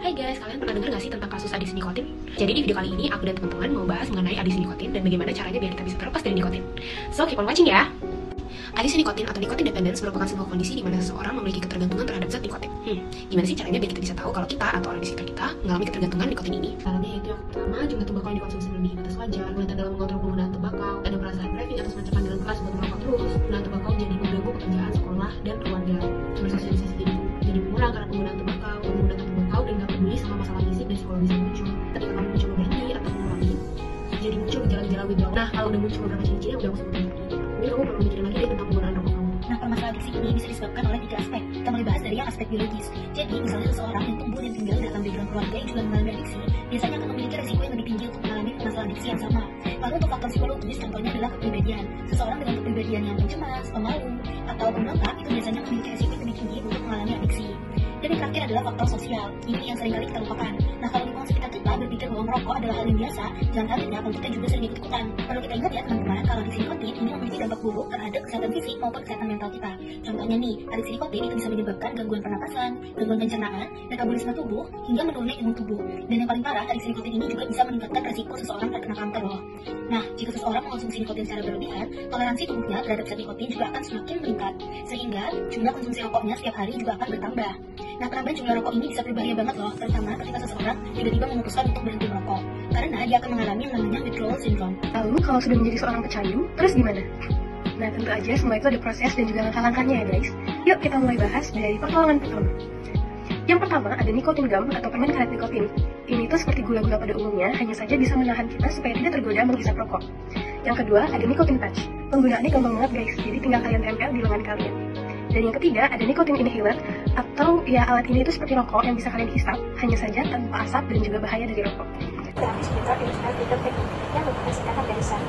Hai guys, kalian pernah dengar gak sih tentang kasus adiksi nikotin? Jadi di video kali ini aku dan teman-teman mau bahas mengenai adiksi nikotin dan bagaimana caranya biar kita bisa terlepas dari nikotin. So keep on watching ya. Adiksi nikotin atau nikotin dependence merupakan sebuah kondisi di mana seseorang memiliki ketergantungan terhadap zat nikotin. Gimana sih caranya biar kita bisa tahu kalau kita atau orang di sekitar kita mengalami ketergantungan nikotin ini? Caranya yaitu yang pertama, jumlah tembakau yang dikonsumsi melebihi batas wajar, kesulitan dalam mengontrol penggunaan tembakau, ada perasaan craving atau semacam panggilan keras buat merokok terus, penggunaan tembakau jadi mengganggu pekerjaan, sekolah, dan keluarga, bersosialisasi jadi berkurang karena penggunaan tembakau, menggunakan tembakau dan gak peduli sama masalah fisik dan psikologis yang muncul. Ketika kamu mencoba berhenti atau mengurangi, jadi muncul gejala-gejala withdrawal. Nah, kalau udah muncul beberapa ciri-ciri yang udah aku sebutin tadi, mungkin kamu perlu mikirin lagi deh tentang penggunaan rokok kamu. Nah, permasalahan adiksi ini bisa disebabkan oleh 3 aspek. Kita mulai bahas dari yang aspek biologis. Jadi, misalnya seseorang yang tumbuh dan tinggal dalam background keluarga yang juga mengalami adiksi, biasanya akan memiliki resiko yang lebih tinggi untuk mengalami masalah adiksi yang sama. Lalu untuk faktor psikologis, contohnya adalah kepribadian. Seseorang dengan kepribadian yang pencemas, pemalu, atau pemberontak itu biasanya memiliki resiko yang lebih tinggi untuk mengalami adiksi. Dan yang terakhir adalah faktor sosial. Ini yang seringkali kita lupakan. Nah, kalau lingkungan sekitar kita berpikir bahwa merokok adalah hal yang biasa, jangan kaget ya kalau kita juga sering ikut-ikutan. Perlu kita ingat ya teman-teman, kalau adiksi nikotin ini memiliki dampak buruk terhadap kesehatan fisik maupun kesehatan mental kita. Contohnya nih, adiksi nikotin itu bisa menyebabkan gangguan pernapasan, gangguan pencernaan, metabolisme tubuh, hingga menurunnya imun tubuh. Dan yang paling parah, adiksi nikotin ini juga bisa meningkatkan resiko seseorang terkena kanker loh. Nah, jika seseorang mengonsumsi nikotin secara berlebihan, toleransi tubuhnya terhadap zat nikotin juga akan semakin meningkat, sehingga jumlah konsumsi rokoknya setiap hari juga akan bertambah. Nah, penambahan jumlah rokok ini bisa berbahaya banget loh, terutama ketika seseorang tiba-tiba memutuskan untuk berhenti merokok, karena dia akan mengalami yang namanya withdrawal syndrome. Lalu kalau sudah menjadi seorang pecandu, terus gimana? Nah, tentu aja semua itu ada proses dan juga langkah-langkahnya ya guys. Yuk kita mulai bahas dari pertolongan pertama. Yang pertama ada nikotin gum atau permen karet nikotin. Ini tuh seperti gula-gula pada umumnya, hanya saja bisa menahan kita supaya tidak tergoda menghisap rokok. Yang kedua ada nikotin patch. Penggunaannya gampang banget guys, jadi tinggal kalian tempel di lengan kalian. Dan yang ketiga ada nikotin inhaler, atau ya alat ini itu seperti rokok yang bisa kalian hisap, hanya saja tanpa asap dan juga bahaya dari rokok. Terapi spiritual emosional freedom technique yang merupakan singkatan dari SAR.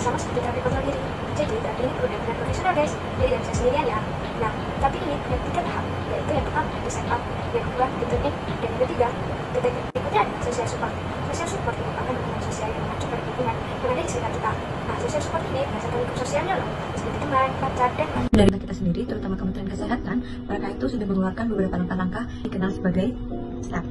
Sama seperti terapi kontrol diri. Jadi terapi ini perlu benar profesional guys, jadi tidak bisa sendirian ya. Nah, tapi ini punya 3 tahap, yaitu yang pertama di set up, yang kedua di tune in, dan yang ketiga titik berikutnya adalah social support. Social support merupakan dukungan sosial yang mengacu pada lingkungan yang ada di sekitar kita. Nah, social support ini berdasarkan lingkup sosialnya loh, seperti teman, pacar, dan dari kita sendiri, terutama Kementerian Kesehatan, mereka itu sudah mengeluarkan beberapa langkah-langkah dikenal sebagai STAR.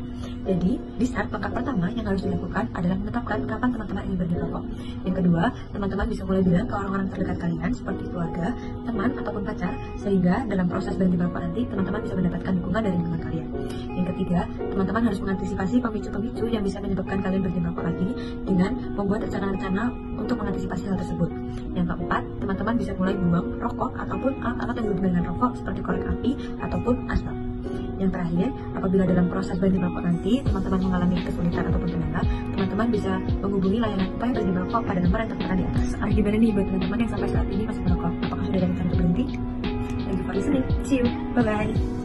Jadi, di STAR, langkah pertama yang harus dilakukan adalah menetapkan kapan teman-teman ingin berhenti merokok. Yang kedua, teman-teman bisa mulai bilang ke orang-orang terdekat kalian, seperti keluarga, teman, ataupun pacar, sehingga dalam proses berhenti merokok nanti, teman-teman bisa mendapatkan dukungan dari lingkungan kalian. Yang ketiga, teman-teman harus mengantisipasi pemicu-pemicu yang bisa menyebabkan kalian berhenti merokok lagi dengan membuat rencana-rencana untuk mengantisipasi hal tersebut. Yang keempat, teman-teman bisa mulai buang rokok ataupun alat-alat yang berhubungan dengan rokok seperti korek api ataupun asbak. Yang terakhir, apabila dalam proses berhenti merokok nanti teman-teman mengalami kesulitan ataupun kendala, teman-teman bisa menghubungi layanan upaya berhenti merokok pada nomor yang tertera di atas. Gimana nih buat teman-teman yang sampai saat ini masih merokok? Apakah sudah ada rencana untuk berhenti? Thank you for listening. See you. Bye-bye.